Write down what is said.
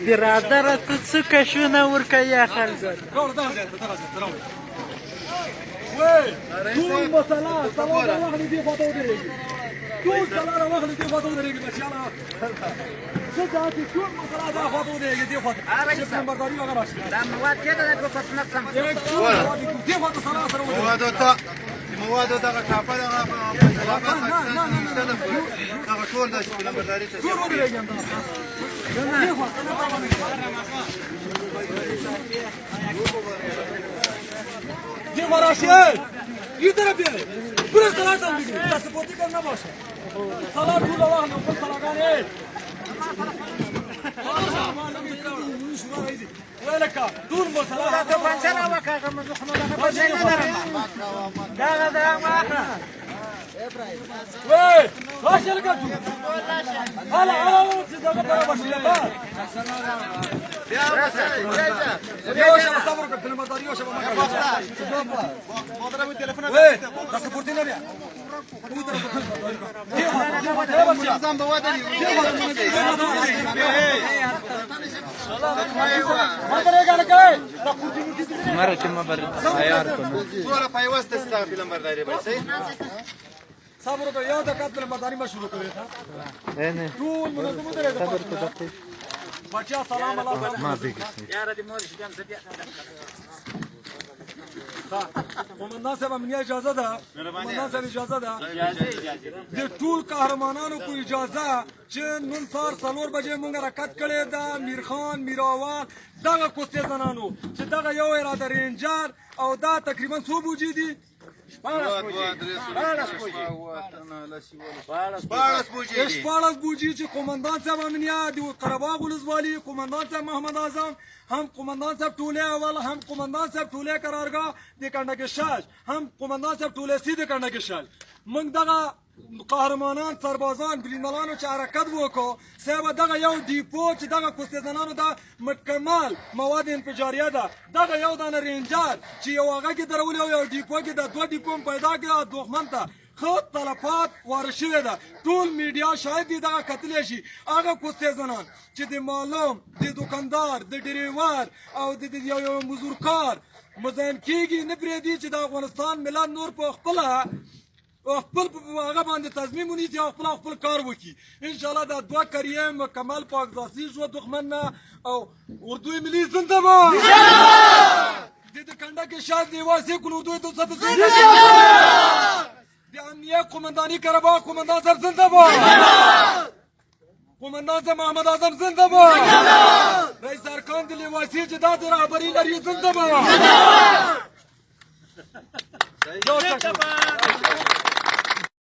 برادر ته څه کشونه ورکوي خلک ټول مسله سلام راغلی دی خواته ودرېږي ټول سلام راغلی دی خواته ودرېږي بچیانه څه داسې ټول مسله دا خواته ودرېږي دې خواته چې نمبرداري هغه راشي دا مواد کېده د ټوپک نقصم دې خواته سلام سره ودرېږي موادو دغه ټاپه دغه دغه ټول د نمبرداري ته ټول ودرېږي دې خواته دې وراشي یې طرف یې پوره سلام ته ودرېږي تاسو پوتې کرنا باشه سلام ټول واخلو خپل سلاګانې ولکه ټول مسله ته پنځه راوکاږه مزه خو نه دا دا ما وای راشه لکه هلا هلا چې دغه په وسیله بار یو شب صبر وکړه نمبرداري یو شب ما مودره تلیفون وای تاسو پورته نه بیا نظام بواده مرة ما برد عياركم صورة پیوسته ستا په نمبرداري باندې صحیح صبر وکړه یو دقیقه نمبرداري ما شروع کړې نه نه ټول منظم درې صبر ته بچا سلام الله ما بيجي یاره دې مور شي ګم زبیا قومندان صاحب امنیه اجازه ده قومندان صاحب اجازه ده د ټول قهرمانانو کو اجازه چې نن سهار 4 بجې مونږ حرکت کړی ده میرخان میراوان دغه کوڅې زنانو چې دغه یو اراده رینجر او دا تقریبا څو بوجي دي 14 بوجي چې قومندان صاحب امنیه د قرهباغ ولسوالي قومندان صاحب محمد اعظم هم قومندان صاحب ټوله اول هم قومندان صاحب ټوله قرارګاه د کنډک شاش هم قومندان صاحب ټوله سي د کنډک شاش موږ دغه قهرمانان سربازان بریندلانو چې حرکت وکړو صاحب دغه یو دیپو چې دغه کوڅې زنانو دا مکمل مواد انفجاریه ده دغه یو دانه رینجر چې یو هغه کې درولي او یو دیپو کې د دوه دیپو پیدا کړه دښمن ته خود تلفات وارد شوې ده ټول میډیا شاید دي دغه کتلی شي هغه کوڅې زنان چې د معلم د دوکاندار د ډریور او د یو مزدورکار مزاحم کېږي نه پرېږدي چې د افغانستان ملت نور په خپله خپل هغه باندې تضمین ونیسي او خپل کار وکړي انشاءالله دا دوه کریه مکمل پاکزاسی شو دښمن نه او اردو ملي زنده باد د کنډک شاذ نیواسي کل اردو تو صد د امنیه قومندانی قرهباغ قومندان صاحب زنده باد قومندان صاحب محمد اعظم زنده باد رئیس ارکان د لیواسي چې دا د رهبري لري زنده باد